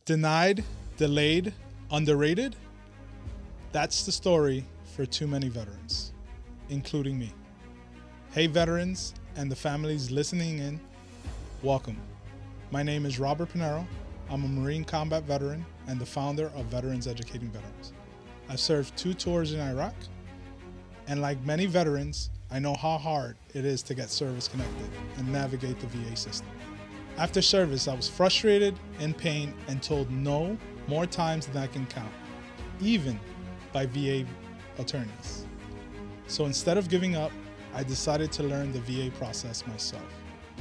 Denied, delayed, underrated? That's the story for too many veterans, including me. Hey veterans and the families listening in, welcome. My name is Robert Pinero. I'm a Marine combat veteran and the founder of Veterans Educating Veterans. I've served 2 tours in Iraq, and like many veterans, I know how hard it is to get service connected and navigate the VA system. After service, I was frustrated, in pain, and told no more times than I can count, even by VA attorneys. So instead of giving up, I decided to learn the VA process myself.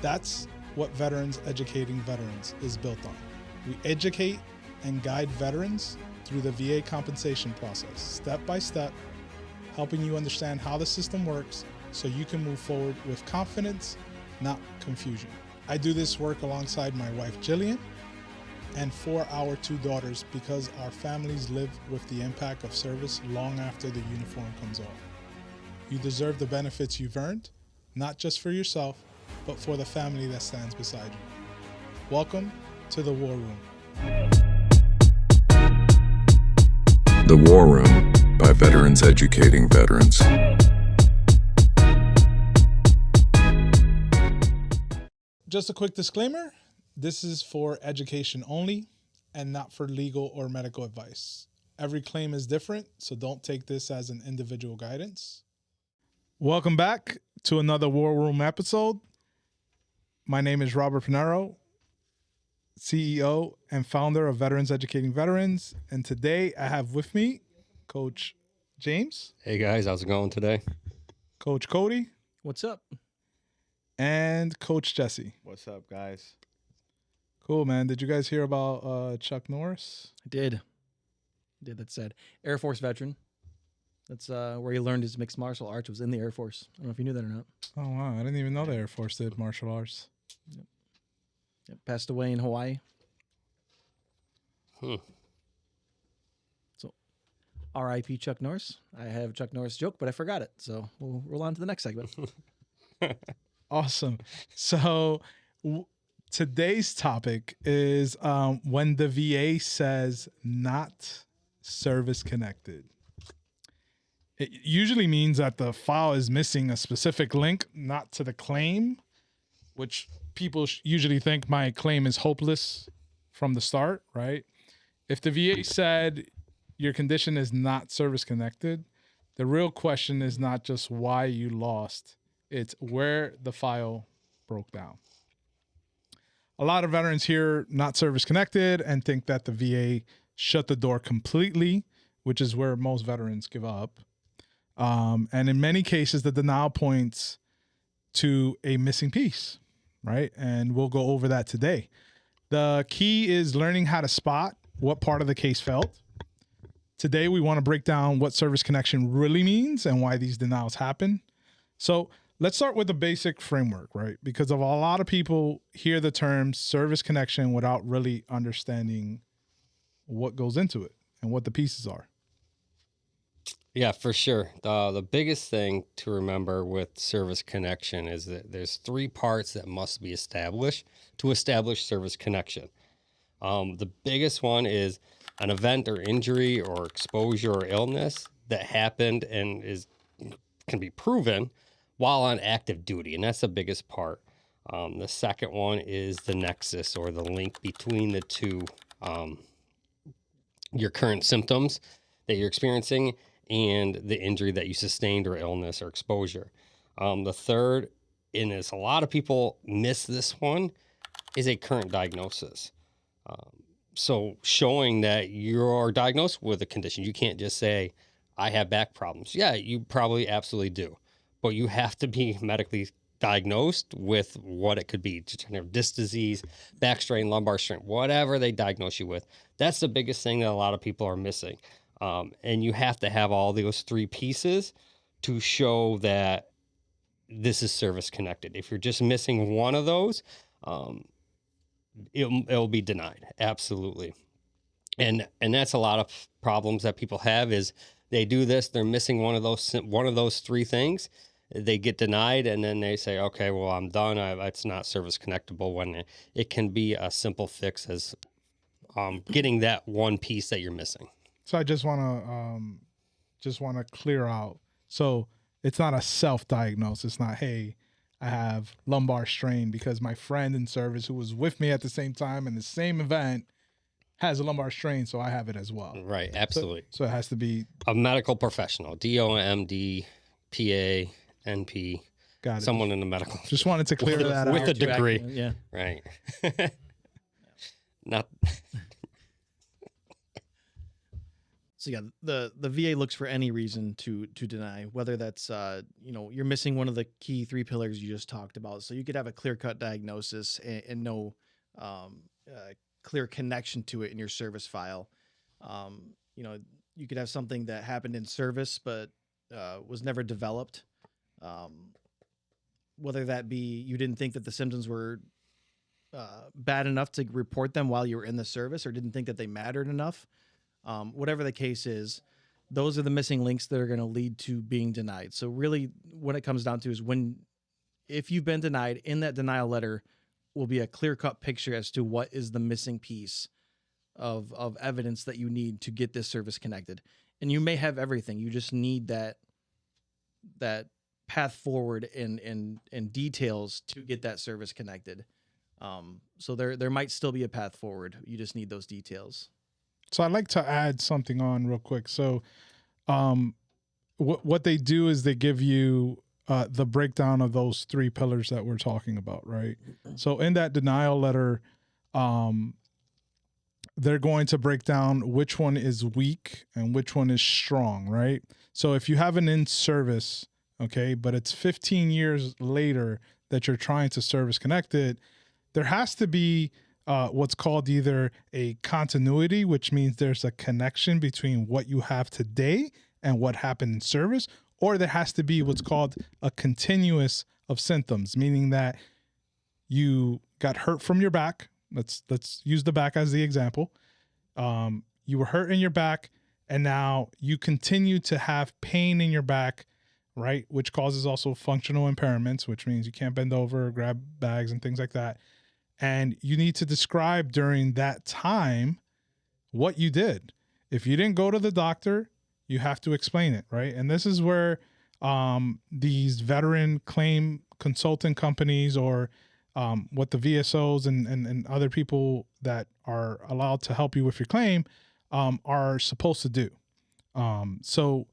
That's what Veterans Educating Veterans is built on. We educate and guide veterans through the VA compensation process, step by step, helping you understand how the system works so you can move forward with confidence, not confusion. I do this work alongside my wife, Jillian, and 4 our 2 daughters because our families live with the impact of service long after the uniform comes off. You deserve the benefits you've earned, not just for yourself, but for the family that stands beside you. Welcome to the War Room. The War Room by Veterans Educating Veterans. Just a quick disclaimer, this is for education only and not for legal or medical advice. Every claim is different, so don't take this as an individual guidance. Welcome back to another War Room episode. My name is Robert Pinero, CEO and founder of Veterans Educating Veterans. And today I have with me Coach James. Hey guys, how's it going today? Coach Cody. What's up? And Coach Jesse. What's up, guys? Cool, man. Did you guys hear about Chuck Norris? I did. That's sad. Air Force veteran. That's where he learned his mixed martial arts, was in the Air Force. I don't know if you knew that or not. Oh, wow. I didn't even know the Air Force did martial arts. Yep. Passed away in Hawaii. So, R.I.P. Chuck Norris. I have a Chuck Norris joke, but I forgot it. So we'll roll on to the next segment. Awesome. So today's topic is when the VA says not service connected. It usually means that the file is missing a specific link, not to the claim, which people usually think my claim is hopeless from the start, right? If the VA said your condition is not service connected, the real question is not just why you lost, it's where the file broke down. A lot of veterans hear not service connected and think that the VA shut the door completely, which is where most veterans give up. And in many cases, the denial points to a missing piece, right? And we'll go over that today. The key is learning how to spot what part of the case failed. Today, we want to break down what service connection really means and why these denials happen. So let's start with the basic framework, right? Because of a lot of people hear the term service connection without really understanding what goes into it and what the pieces are. Yeah, for sure. The biggest thing to remember with service connection is that there's 3 parts that must be established to establish service connection. The biggest one is an event or injury or exposure or illness that happened and can be proven while on active duty, and that's the biggest part. The second one is the nexus or the link between the two, your current symptoms that you're experiencing and the injury that you sustained or illness or exposure. The third, and a lot of people miss this one, is a current diagnosis. So showing that you're diagnosed with a condition, you can't just say, I have back problems. Yeah, you probably absolutely do. But you have to be medically diagnosed with what it could be, disc disease, back strain, lumbar strain, whatever they diagnose you with. That's the biggest thing that a lot of people are missing. And you have to have all those 3 pieces to show that this is service connected. If you're just missing one of those, it'll be denied. Absolutely. And that's a lot of problems that people have is they do this, they're missing one of those 3 things. They get denied and then they say, okay, well, I'm done. It's not service connectable, when it can be a simple fix as getting that one piece that you're missing. So I just want to clear out. So it's not a self-diagnose. It's not, hey, I have lumbar strain because my friend in service who was with me at the same time in the same event has a lumbar strain, so I have it as well. Right, absolutely. So it has to be a medical professional, DOMD, PA, NP, got it. someone in the medical. Just wanted to clear that out. With a degree. Yeah. Right. Not. So yeah, the VA looks for any reason to deny, whether that's you're missing one of the key 3 pillars you just talked about. So you could have a clear-cut diagnosis and no clear connection to it in your service file. You could have something that happened in service but was never developed. Whether that be you didn't think that the symptoms were bad enough to report them while you were in the service, or didn't think that they mattered enough. Whatever the case is, those are the missing links that are going to lead to being denied. So really what it comes down to is if you've been denied, in that denial letter will be a clear-cut picture as to what is the missing piece of evidence that you need to get this service connected. And you may have everything. You just need that path forward and details to get that service connected. So there might still be a path forward. You just need those details. So I'd like to add something on real quick. So what they do is they give you the breakdown of those 3 pillars that we're talking about, right? So in that denial letter, they're going to break down which one is weak and which one is strong, right? So if you have an in-service, okay, but it's 15 years later that you're trying to service connect it, there has to be what's called either a continuity, which means there's a connection between what you have today and what happened in service, or there has to be what's called a continuous of symptoms, meaning that you got hurt from your back. Let's use the back as the example. You were hurt in your back, and now you continue to have pain in your back, right? Which causes also functional impairments, which means you can't bend over, grab bags, and things like that. And you need to describe during that time what you did. If you didn't go to the doctor, you have to explain it, right? And this is where these veteran claim consulting companies or what the VSOs and other people that are allowed to help you with your claim are supposed to do. So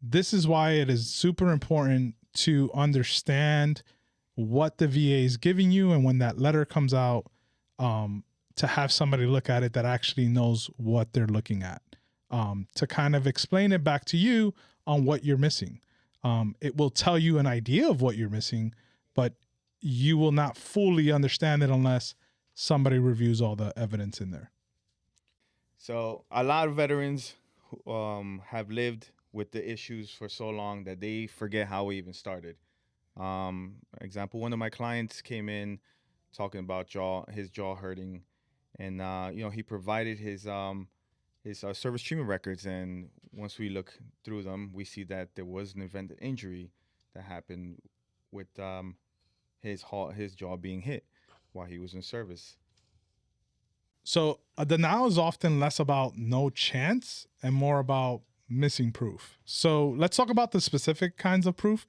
this is why it is super important to understand what the VA is giving you, and when that letter comes out, to have somebody look at it that actually knows what they're looking at, to kind of explain it back to you on what you're missing. It will tell you an idea of what you're missing, but you will not fully understand it unless somebody reviews all the evidence in there. So a lot of veterans have lived with the issues for so long that they forget how we even started. Example, one of my clients came in talking about his jaw hurting, and he provided his service treatment records, and once we look through them, we see that there was an event injury that happened with his jaw being hit while he was in service. So a denial is often less about no chance and more about missing proof. So let's talk about the specific kinds of proof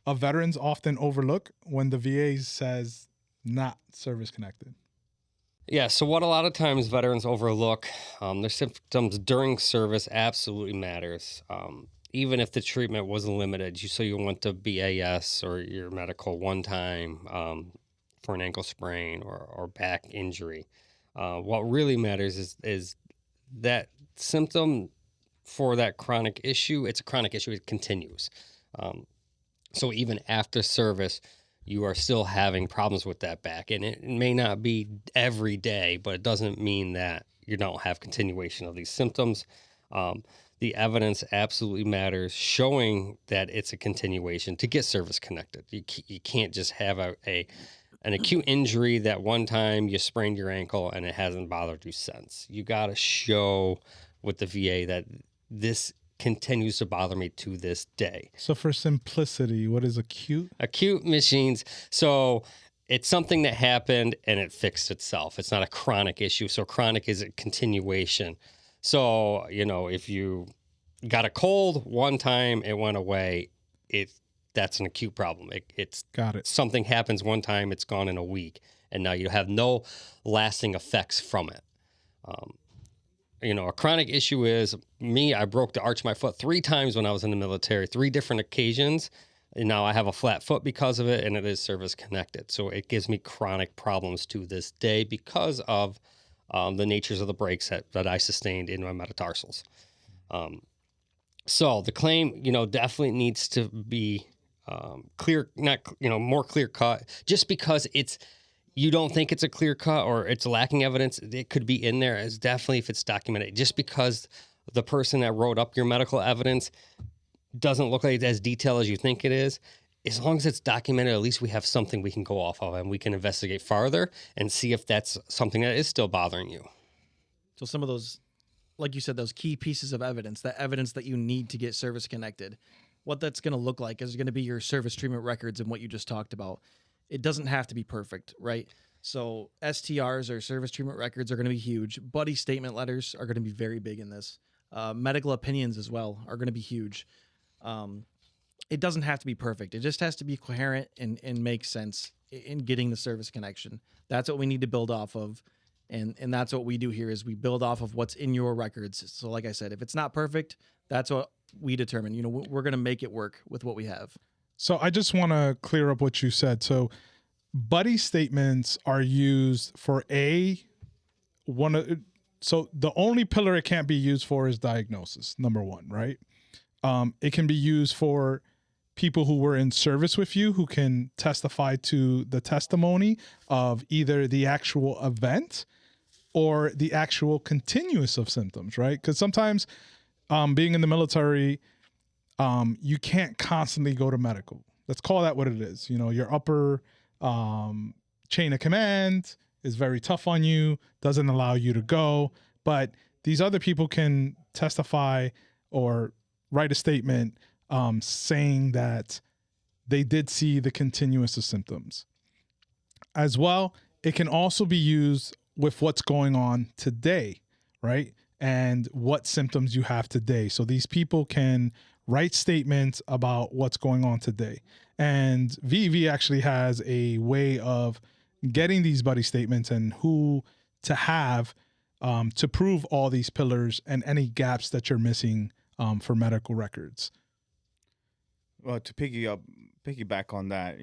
veterans often overlook when the VA says not service connected. Yeah, so what a lot of times veterans overlook, their symptoms during service absolutely matters. Even if the treatment was limited, so you went to BAS or your medical one time for an ankle sprain or back injury. What really matters is that symptom for that chronic issue. It's a chronic issue. It continues. So even after service, you are still having problems with that back. And it may not be every day, but it doesn't mean that you don't have continuation of these symptoms. The evidence absolutely matters, showing that it's a continuation to get service connected. You can't just have an acute injury that one time you sprained your ankle and it hasn't bothered you since. You got to show with the VA that this continues to bother me to this day. So for simplicity, what is acute? Acute machines. So it's something that happened and it fixed itself. It's not a chronic issue. So chronic is a continuation. So, if you got a cold one time, it went away, that's an acute problem. It's Got it. something happens one time, it's gone in a week, and now you have no lasting effects from it. A chronic issue is me. I broke the arch of my foot 3 times when I was in the military, 3 different occasions. And now I have a flat foot because of it, and it is service connected. So it gives me chronic problems to this day because of the natures of the breaks that I sustained in my metatarsals. So the claim, definitely needs to be clear, not, more clear cut. Just because you don't think it's a clear cut or it's lacking evidence, it could be in there as definitely if it's documented. Just because the person that wrote up your medical evidence doesn't look like it's as detailed as you think it is, as long as it's documented, at least we have something we can go off of and we can investigate farther and see if that's something that is still bothering you. So some of those, like you said, those key pieces of evidence, that evidence that you need to get service connected, what that's going to look like is going to be your service treatment records and what you just talked about. It doesn't have to be perfect, right? So STRs or service treatment records are going to be huge. Buddy statement letters are going to be very big in this. Medical opinions as well are going to be huge. It doesn't have to be perfect. It just has to be coherent and make sense in getting the service connection. That's what we need to build off of. And that's what we do here is we build off of what's in your records. So like I said, if it's not perfect, that's what we determine. We're going to make it work with what we have. So I just want to clear up what you said. So buddy statements are used for so the only pillar it can't be used for is diagnosis, number 1, right? It can be used for people who were in service with you who can testify to the testimony of either the actual event or the actual continuous of symptoms, right? Because sometimes being in the military, you can't constantly go to medical. Let's call that what it is. Your upper chain of command is very tough on you, doesn't allow you to go. But these other people can testify or write a statement saying that they did see the continuous of symptoms. As well, it can also be used with what's going on today, right? And what symptoms you have today. So these people can write statements about what's going on today. And VEV actually has a way of getting these buddy statements and who to have to prove all these pillars and any gaps that you're missing for medical records. Well, to piggyback on that,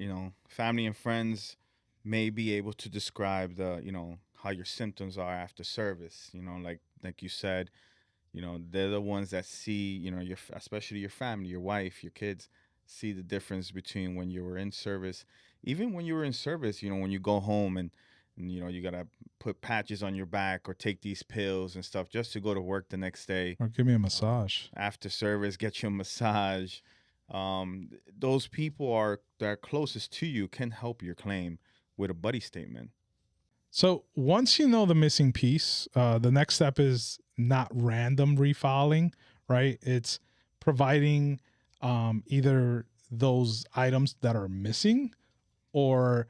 family and friends may be able to describe how your symptoms are after service. Like you said, they're the ones that see, especially your family, your wife, your kids, see the difference between when you were in service. Even when you were in service, when you go home and you got to put patches on your back or take these pills and stuff just to go to work the next day. Or give me a massage. After service, get you a massage. Those people that are closest to you can help your claim with a buddy statement. So once you know the missing piece, the next step is not random refiling, right? It's providing either those items that are missing or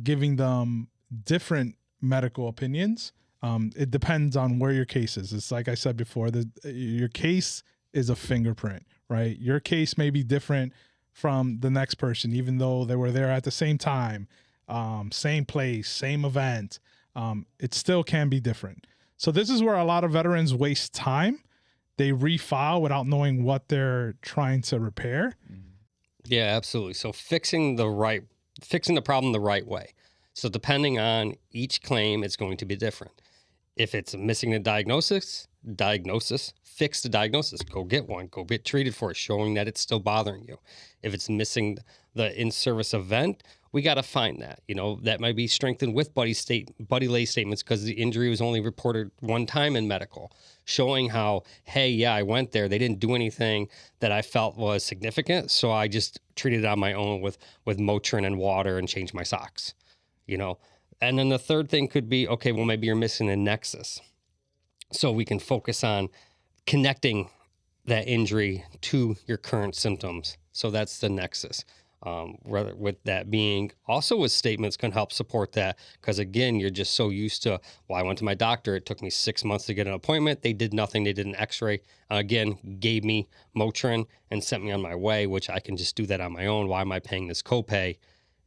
giving them different medical opinions. It depends on where your case is. It's like I said before, your case is a fingerprint, right? Your case may be different from the next person, even though they were there at the same time, same place, same event. It still can be different. So this is where a lot of veterans waste time. They refile without knowing what they're trying to repair. Yeah, absolutely. So fixing the problem the right way. So depending on each claim, it's going to be different. If it's missing a diagnosis, fix the diagnosis. Go get one. Go get treated for it, showing that it's still bothering you. If it's missing the in-service event, we got to find that. That might be strengthened with buddy lay statements because the injury was only reported one time in medical, showing how, hey, yeah, I went there. They didn't do anything that I felt was significant, so I just treated it on my own with Motrin and water and changed my socks. And then the third thing could be, okay, well, maybe you're missing a nexus. So we can focus on connecting that injury to your current symptoms. So that's the nexus. Rather with that being also with statements can help support that. Because again, you're just so used to, well, I went to my doctor. It took me 6 months to get an appointment. They did nothing. They did an x-ray. Again, gave me Motrin and sent me on my way, which I can just do that on my own. Why am I paying this copay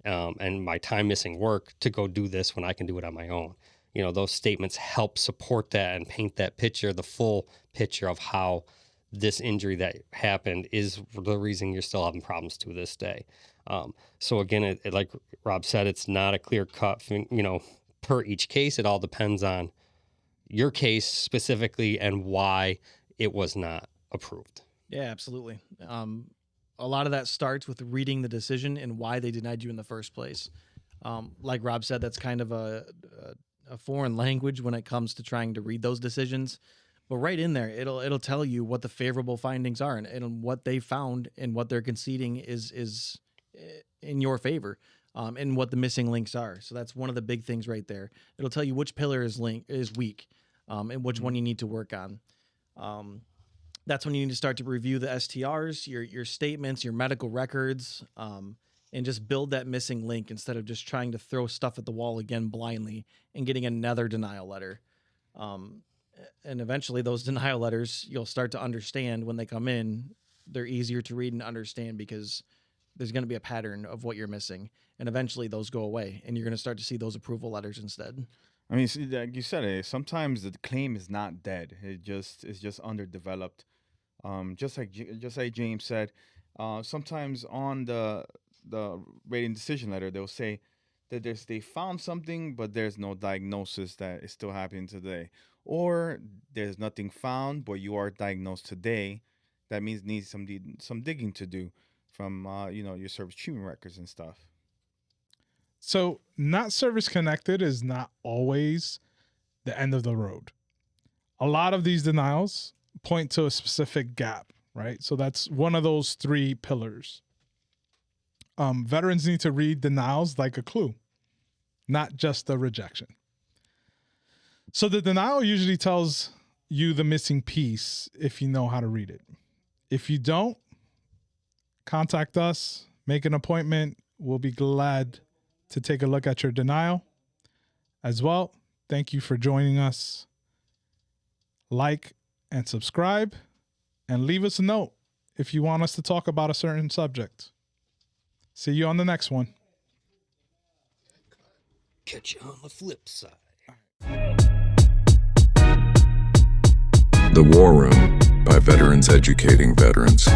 and my time missing work to go do this when I can do it on my own? You know, those statements help support that and paint that picture, the full picture of how this injury that happened is the reason you're still having problems to this day. So again, it, like Rob said, it's not a clear cut, you know, per each case. It all depends on your case specifically and why it was not approved. Yeah, absolutely. A lot of that starts with reading the decision and why they denied you in the first place. Like Rob said, that's kind of a foreign language when it comes to trying to read those decisions. But right in there, it'll tell you what the favorable findings are and what they found and what they're conceding is in your favor, and what the missing links are. So that's one of the big things right there. It'll tell you which pillar is weak, and which one you need to work on. That's when you need to start to review the STRs, your statements, your medical records, and just build that missing link instead of just trying to throw stuff at the wall again blindly and getting another denial letter. And eventually those denial letters, you'll start to understand when they come in. They're easier to read and understand because there's going to be a pattern of what you're missing. And eventually those go away and you're going to start to see those approval letters instead. I mean, like you said, sometimes the claim is not dead. It's just underdeveloped. Just like James said, sometimes on the rating decision letter, they'll say that they found something, but there's no diagnosis that is still happening today. Or there's nothing found, but you are diagnosed today. That means needs some digging to do from your service treatment records and stuff. So not service connected is not always the end of the road. A lot of these denials point to a specific gap, right? So that's one of those 3 pillars. Veterans need to read denials like a clue, not just a rejection. So the denial usually tells you the missing piece if you know how to read it. If you don't, contact us, make an appointment. We'll be glad to take a look at your denial as well. Thank you for joining us. Like and subscribe, and leave us a note if you want us to talk about a certain subject. See you on the next one. Catch you on the flip side. The War Room by Veterans Educating Veterans.